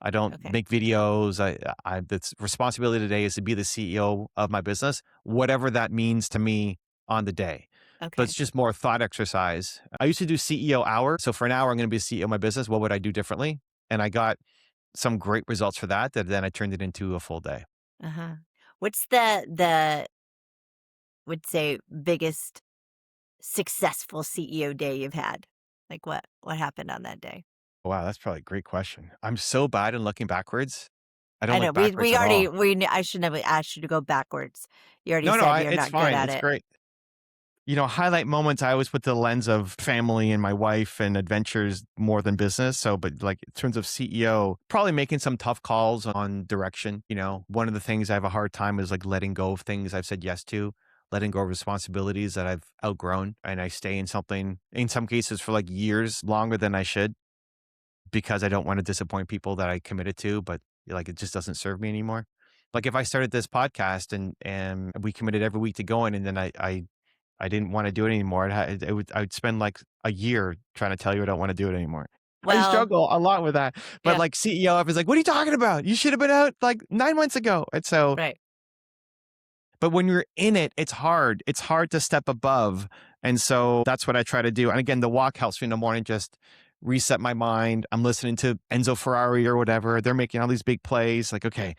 Okay. make videos. The responsibility today is to be the CEO of my business, whatever that means to me on the day. So it's Okay. just more thought exercise. I used to do CEO hour. So for an hour, I'm going to be CEO of my business. What would I do differently? And I got some great results for that. That then I turned it into a full day. Uh-huh. What's the would say biggest successful CEO day you've had? Like what happened on that day? Wow, that's probably a great question. I'm so bad in looking backwards. I don't I know look backwards we at already all. I shouldn't have asked you to go backwards. You already No, no, said you're it's not good fine. at It's it. great. Highlight moments, I always put the lens of family and my wife and adventures more than business. So, but like in terms of CEO, probably making some tough calls on direction. One of the things I have a hard time is like letting go of things I've said yes to, letting go of responsibilities that I've outgrown. And I stay in something, in some cases, for like years longer than I should because I don't want to disappoint people that I committed to, but like it just doesn't serve me anymore. Like if I started this podcast and we committed every week to going and then I didn't want to do it anymore. I would spend like a year trying to tell you I don't want to do it anymore. I Well, struggle a lot with that. But yeah, like CEO is like, what are you talking about? You should have been out like 9 months ago. And so, right. but when you're in it, it's hard. It's hard to step above. And so that's what I try to do. And again, the walk helps me in the morning, just reset my mind. I'm listening to Enzo Ferrari or whatever. They're making all these big plays. Like, okay,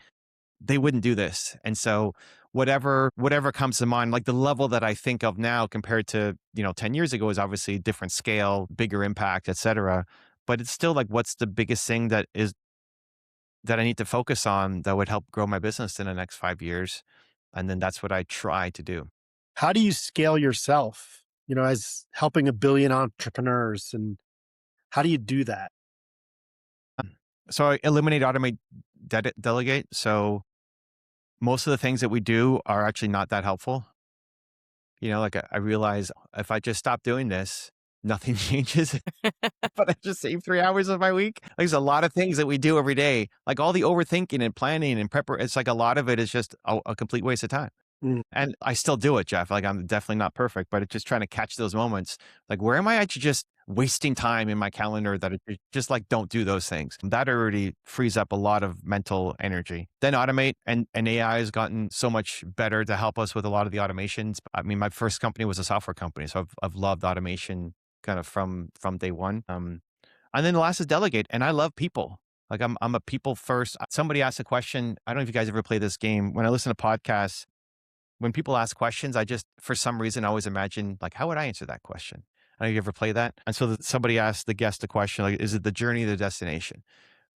they wouldn't do this. And so whatever comes to mind, like the level that I think of now compared to, 10 years ago is obviously a different scale, bigger impact, et cetera. But it's still like, what's the biggest thing that I need to focus on that would help grow my business in the next 5 years? And then that's what I try to do. How do you scale yourself, as helping a billion entrepreneurs? And how do you do that? So I eliminate, automate, delegate. So most of the things that we do are actually not that helpful. Like I realize if I just stop doing this, nothing changes. But I just save 3 hours of my week. There's a lot of things that we do every day, like all the overthinking and planning and prep. It's like a lot of it is just a complete waste of time. Mm. And I still do it, Jeff. Like I'm definitely not perfect, but it's just trying to catch those moments. Like where am I actually just wasting time in my calendar that it just like don't do those things. That already frees up a lot of mental energy. Then automate and AI has gotten so much better to help us with a lot of the automations. I mean, my first company was a software company, so I've loved automation kind of from day one. And then the last is delegate, and I love people. Like I'm a people first. Somebody asked a question. I don't know if you guys ever play this game. When I listen to podcasts, when people ask questions, I just, for some reason, always imagine, like, how would I answer that question? I don't know if you ever play that. And so somebody asked the guest a question, like, is it the journey or the destination?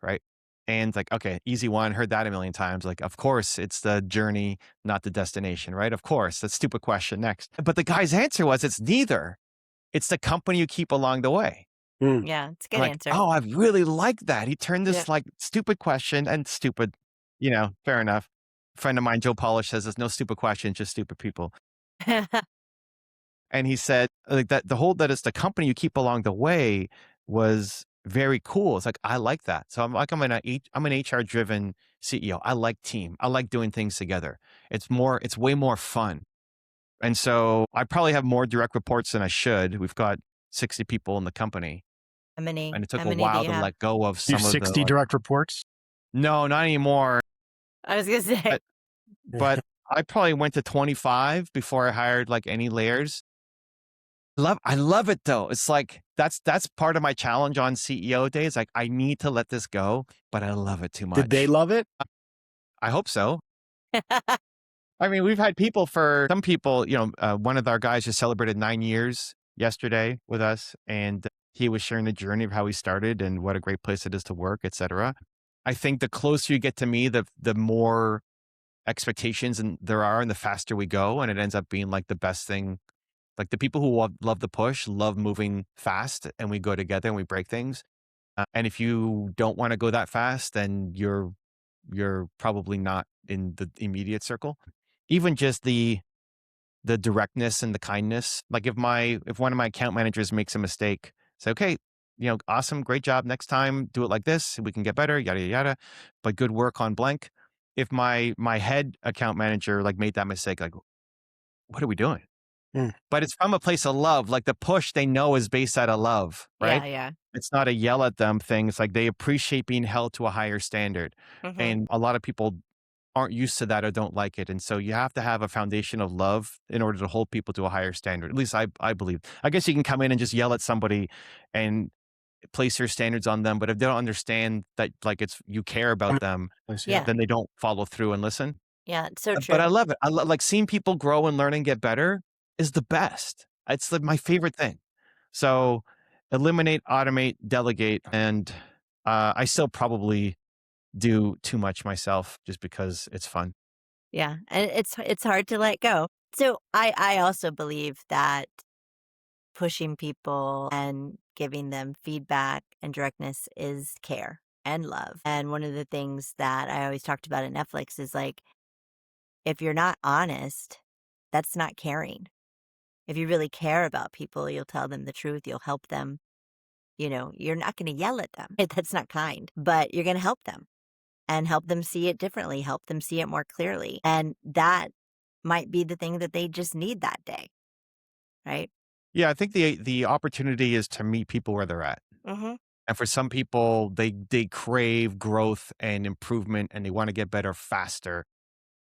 Right. And like, okay, easy one, heard that a million times. Like, of course, it's the journey, not the destination, right? Of course, that's a stupid question. Next. But the guy's answer was, it's neither. It's the company you keep along the way. Mm. Yeah, it's a I'm good like, answer. oh, I really like that. He turned Yeah. this like stupid question and stupid, fair enough. Friend of mine, Joe Polish, says there's no stupid questions, just stupid people. And he said like that that it's the company you keep along the way was very cool. It's like, I like that. So I'm an HR driven CEO. I like team. I like doing things together. It's way more fun. And so I probably have more direct reports than I should. We've got 60 people in the company. And it How took a many do while you to have? let go of You have some of the 60 like, direct reports? no, not anymore. I was gonna say. But, but I probably went to 25 before I hired like any layers. I love it though. It's like that's part of my challenge on CEO days. Like I need to let this go, but I love it too Did they much. love it? I hope so. I mean, we've had some people, one of our guys just celebrated 9 years yesterday with us, and he was sharing the journey of how he started and what a great place it is to work, et cetera. I think the closer you get to me, the more expectations and there are, and the faster we go, and it ends up being like the best thing. Like the people who love the push, love moving fast, and we go together and we break things. And if you don't want to go that fast, then you're probably not in the immediate circle. Even just the directness and the kindness. Like if one of my account managers makes a mistake, say, okay, awesome, great job. Next time, do it like this. We can get better, yada, yada, yada. But good work on blank. If my head account manager like made that mistake, like, what are we doing? Mm. But it's from a place of love. Like the push they know is based out of love, right? Yeah, yeah. It's not a yell at them thing. It's like they appreciate being held to a higher standard. Hmm. And a lot of people aren't used to that or don't like it. And so you have to have a foundation of love in order to hold people to a higher standard. At least I believe. I guess you can come in and just yell at somebody and place your standards on them, but if they don't understand that like it's you care about them, Nice, yeah. Yeah. then they don't follow through and listen. Yeah, it's so But I true. love it. I love like seeing people grow and learn and get better is the best. It's like my favorite thing. So eliminate, automate, delegate, and I still probably do too much myself just because it's fun. Yeah, and it's hard to let go. So I also believe that pushing people and giving them feedback and directness is care and love. And one of the things that I always talked about at Netflix is like, if you're not honest, that's not caring. If you really care about people, you'll tell them the truth, you'll help them. You're not going to yell at them. That's not kind, but you're going to help them and help them see it differently, help them see it more clearly. And that might be the thing that they just need that day, right? Yeah, I think the opportunity is to meet people where they're at. Mm-hmm. And for some people, they crave growth and improvement and they want to get better faster.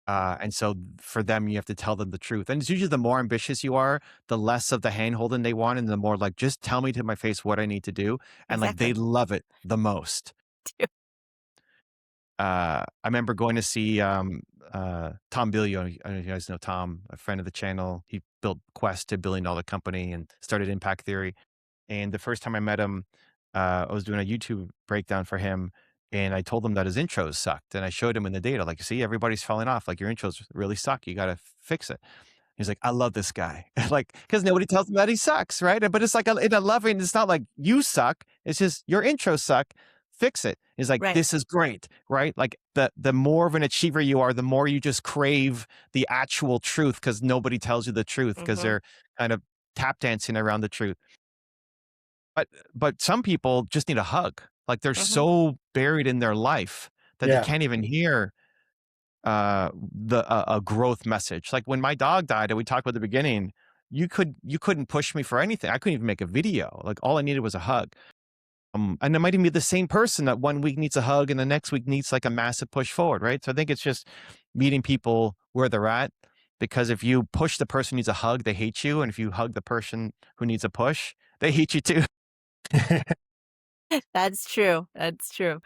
And so for them, you have to tell them the truth. And it's usually the more ambitious you are, the less of the hand holding they want. And the more like, just tell me to my face what I need to do. And like, they Exactly. love it the most. I remember going to see Tom Bilio. I don't know if you guys know Tom, a friend of the channel. He built Quest to $1 billion company and started Impact Theory. And the first time I met him, I was doing a YouTube breakdown for him. And I told him that his intros sucked. And I showed him in the data, like, see, everybody's falling off. Like, your intros really suck. You got to fix it. He's like, I love this guy. Like, because nobody tells him that he sucks, right? But it's like in a loving, it's not like you suck. It's just your intros suck. Fix it. He's like, Right. this is great, right? Like the more of an achiever you are, the more you just crave the actual truth because nobody tells you the truth because Mm-hmm. they're kind of tap dancing around the truth. But some people just need a hug. Like they're Mm-hmm. so buried in their life that they Yeah. can't even hear a growth message. Like when my dog died, and we talked about at the beginning, you couldn't push me for anything. I couldn't even make a video. Like all I needed was a hug. And it might even be the same person that one week needs a hug and the next week needs like a massive push forward, right? So I think it's just meeting people where they're at. Because if you push the person who needs a hug, they hate you. And if you hug the person who needs a push, they hate you too. That's true. That's true.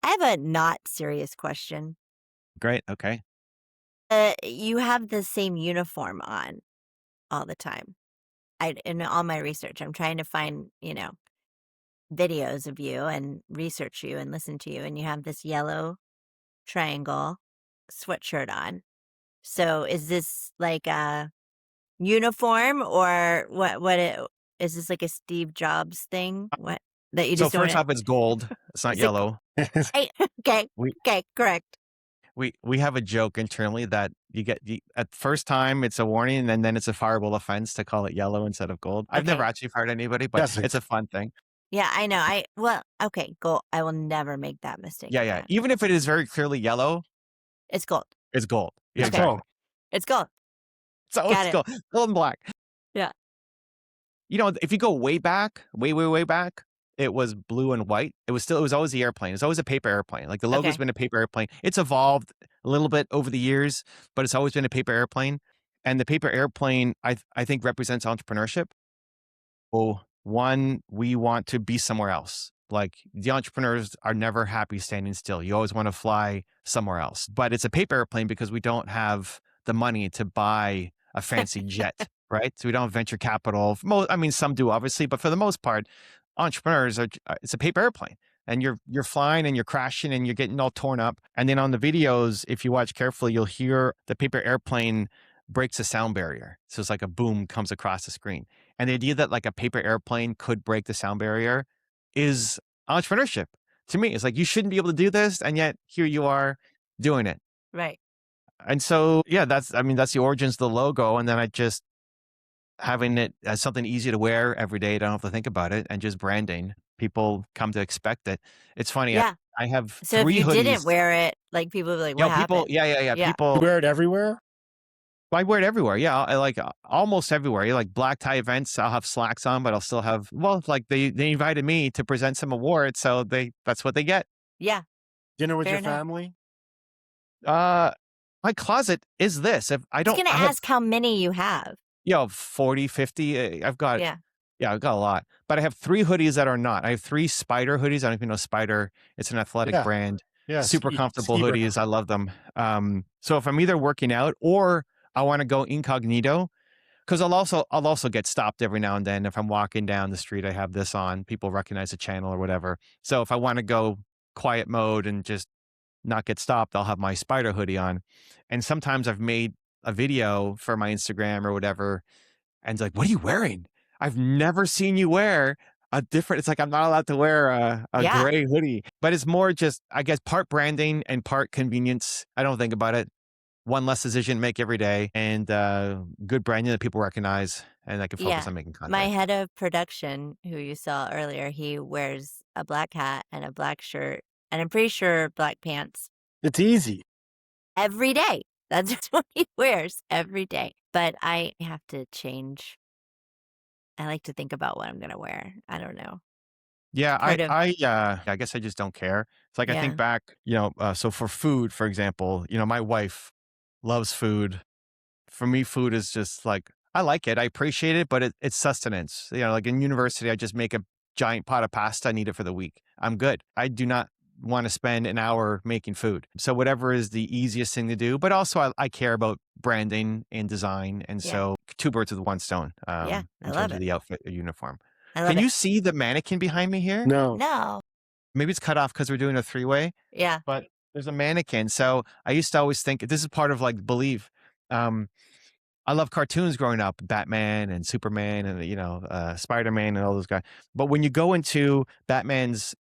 I have a not serious question. Great. Okay. You have the same uniform on all the time. In all my research, I'm trying to find, videos of you and research you and listen to you, and you have this yellow triangle sweatshirt on. So is this like a uniform or is this like a Steve Jobs thing? What that you So just don't first want off, it's gold. It's not is it yellow. right? Okay. We Okay, correct. we have a joke internally that at first time it's a warning and then it's a fireable offense to call it yellow instead of gold. I've never Okay. actually fired anybody, but Jessica. it's a fun thing. Yeah, I know. Okay, gold. I will never make that mistake Yeah, yeah. again. Even if it is very clearly yellow, It's gold. it's gold. Yeah, It's Okay. gold. It's gold. So Got it's it. gold. Gold and black. Yeah. If you go way back, way back, it was blue and white. It was always the airplane. It's always a paper airplane. Like the logo's Okay. been a paper airplane. It's evolved a little bit over the years, but it's always been a paper airplane. And the paper airplane, I think represents entrepreneurship. Oh, one, we want to be somewhere else. Like the entrepreneurs are never happy standing still. You always want to fly somewhere else. But it's a paper airplane because we don't have the money to buy a fancy jet, right? So we don't have venture capital. I mean, some do obviously, but for the most part, entrepreneurs it's a paper airplane. And you're flying and you're crashing and you're getting all torn up. And then on the videos, if you watch carefully, you'll hear the paper airplane breaks a sound barrier. So it's like a boom comes across the screen. And the idea that like a paper airplane could break the sound barrier is entrepreneurship. To me, it's like you shouldn't be able to do this, and yet here you are doing it. Right. And so, yeah, that's the origins of the logo. And then having it as something easy to wear every day. I don't have to think about it, and just branding. People come to expect it. It's funny. Yeah. I have So if 3 you didn't hoodies. wear it, like, people would be like, You "What know, people, happened?" yeah. Yeah. You People, wear it everywhere? I wear it everywhere. Yeah, I like almost everywhere. You like black tie events, I'll have slacks on, but I'll still have. Well, like they invited me to present some awards, so that's what they get. Yeah. Dinner with Fair your enough. family? Uh, my closet is this. If I I was don't, gonna I have, ask how many you have. 40, 50. I've got, Yeah. yeah, I've got a lot. But I have 3 hoodies that are not. I have 3 Spider hoodies. I don't know if you know Spider. It's an athletic Yeah. brand. Yeah. Super comfortable Ski brand. hoodies. I love them. So if I'm either working out or I want to go incognito, because I'll also get stopped every now and then if I'm walking down the street. I have this on. People recognize the channel or whatever. So if I want to go quiet mode and just not get stopped, I'll have my Spider hoodie on. And sometimes I've made a video for my Instagram or whatever, and it's like, "What are you wearing? I've never seen you wear a different." It's like I'm not allowed to wear a Yeah. gray hoodie, but it's more just, I guess, part branding and part convenience. I don't think about it. One less decision to make every day, and good branding that people recognize, and I can focus Yeah. on making My content. head of production, who you saw earlier, he wears a black hat and a black shirt, and I'm pretty sure black pants It's easy. every day. That's just what he wears every day. But I have to change. I like to think about what I'm gonna wear. I don't know. Yeah, Part of I guess I just don't care. It's like I think Yeah. back, so for food, for example, my wife loves food. For me, food is just like, I like it, I appreciate it, but it's sustenance. Like in university, I just make a giant pot of pasta and eat it for the week. I'm good. I do not want to spend an hour making food. So whatever is the easiest thing to do, but also I care about branding and design, and Yeah. so two birds with one stone. Yeah. I In love terms of it. the outfit or uniform. I love Can it. you see the mannequin behind me here? No. No. Maybe it's cut off because we're doing a three-way, Yeah. but there's a mannequin. So I used to always think this is part of like belief. Um, I love cartoons growing up, Batman and Superman and Spider-Man and all those guys. But when you go into Batman's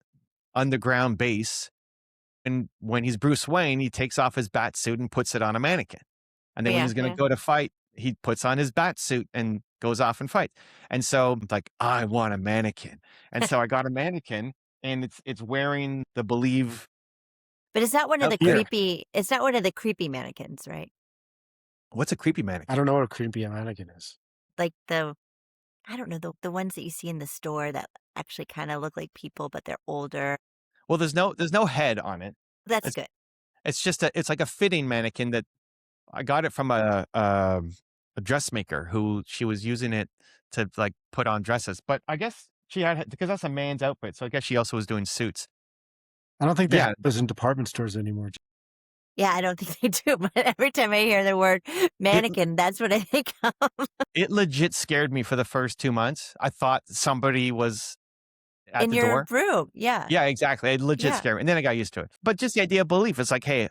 underground base, and when he's Bruce Wayne, he takes off his bat suit and puts it on a mannequin. And then when Yeah. he's going to Yeah. go to fight, he puts on his bat suit and goes off and fights. And so I'm like, I want a mannequin. And so I got a mannequin, and it's wearing the Believe But it's not one of the outfit. creepy it's not one of the creepy mannequins, right? What's a creepy I mannequin? don't know what a creepy mannequin is. Like I don't know, the ones that you see in the store that actually kinda look like people, but they're older. Well, there's no head on it. That's It's good. it's just it's like a fitting mannequin that I got it from a dressmaker who she was using it to like put on dresses. But I guess she had, because that's a man's outfit. So I guess she also was doing suits. I don't think they have Yeah, those in department stores anymore. Yeah, I don't think they do, but every time I hear the word it mannequin, that's what I think of. it legit scared me for the first 2 months. I thought somebody was at In the your door. room. Yeah. Yeah, exactly. It legit Yeah. scared me. And then I got used to it. But just the idea of belief, it's like, hey,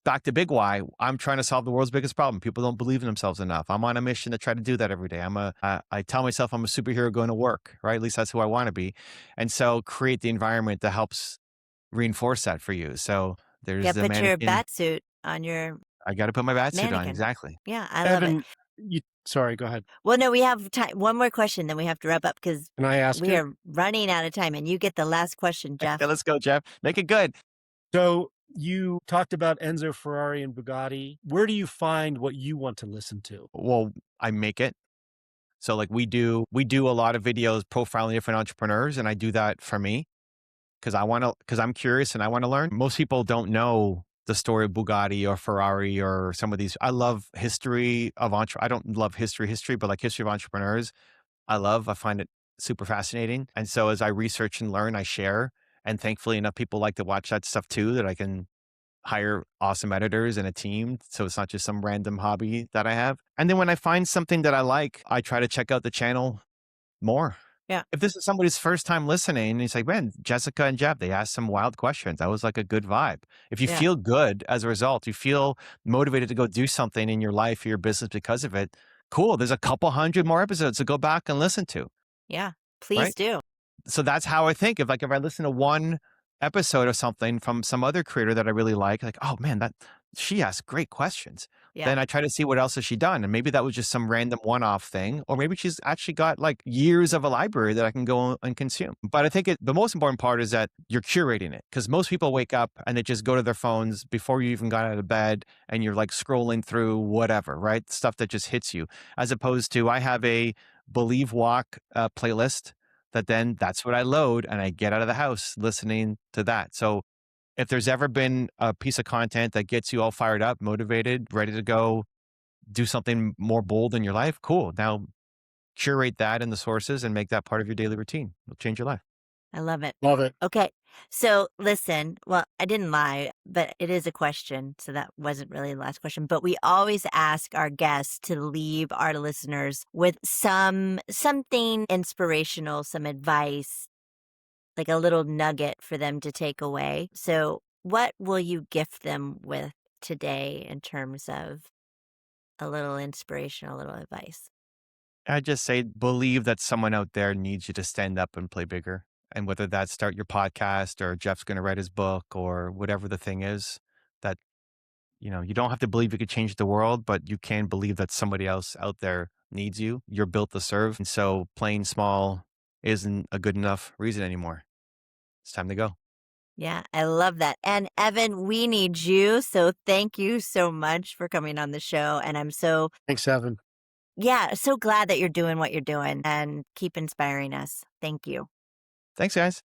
back to big why. I'm trying to solve the world's biggest problem. People don't believe in themselves enough. I'm on a mission to try to do that every day. I tell myself I'm a superhero going to work, right? At least that's who I want to be. And so create the environment that helps reinforce that for you. So Yeah, there's the put your mannequin. bat suit on your I got to put my bat suit on. mannequin. Exactly. Yeah, I love it. Evan, sorry, go ahead. Well, no, we have time. One more question, then we have to wrap up because Can I ask we it? are running out of time, and you get the last question, Yeah, Jeff. let's go, Jeff. Make it good. So you talked about Enzo Ferrari and Bugatti. Where do you find what you want to listen to? Well, I make it. So like we do a lot of videos profiling different entrepreneurs, and I do that for me because I'm curious and I want to learn. Most people don't know the story of Bugatti or Ferrari or some of these. I love history of I don't love history, but like history of entrepreneurs, I find it super fascinating. And so as I research and learn, I share. And thankfully enough people like to watch that stuff too, that I can hire awesome editors and a team. So it's not just some random hobby that I have. And then when I find something that I like, I try to check out the channel more. Yeah. If this is somebody's first time listening, and he's like, man, Jessica and Jeff, they asked some wild questions. That was like a good vibe. If you Yeah. feel good as a result, you feel motivated to go do something in your life or your business because of it, cool. There's a couple hundred more episodes to go back and listen to. Yeah, please Right. do. So that's how I think. If I listen to one episode of something from some other creator that I really like, oh man, she asks great questions. Yeah. Then I try to see what else has she done, and maybe that was just some random one-off thing, or maybe she's actually got like years of a library that I can go and consume. But I think the most important part is that you're curating it, because most people wake up and they just go to their phones before you even got out of bed, and you're like scrolling through whatever, right? Stuff that just hits you, as opposed to I have a Believe Walk playlist that then that's what I load and I get out of the house listening to that. So if there's ever been a piece of content that gets you all fired up, motivated, ready to go do something more bold in your life, cool. Now curate that in the sources and make that part of your daily routine. It'll change your life. I love it. Love it. Okay. So listen, well, I didn't lie, but it is a question. So that wasn't really the last question. But we always ask our guests to leave our listeners with something inspirational, some advice, like a little nugget for them to take away. So what will you gift them with today in terms of a little inspirational, little advice? I just say believe that someone out there needs you to stand up and play bigger. And whether that's start your podcast or Jeff's going to write his book or whatever the thing is, that you don't have to believe you could change the world, but you can believe that somebody else out there needs you. You're built to serve. And so playing small isn't a good enough reason anymore. It's time to go. Yeah, I love that. And Evan, we need you. So thank you so much for coming on the show. And I'm Thanks, Evan. so glad that you're doing what you're doing and keep inspiring us. Thank you. Thanks, guys.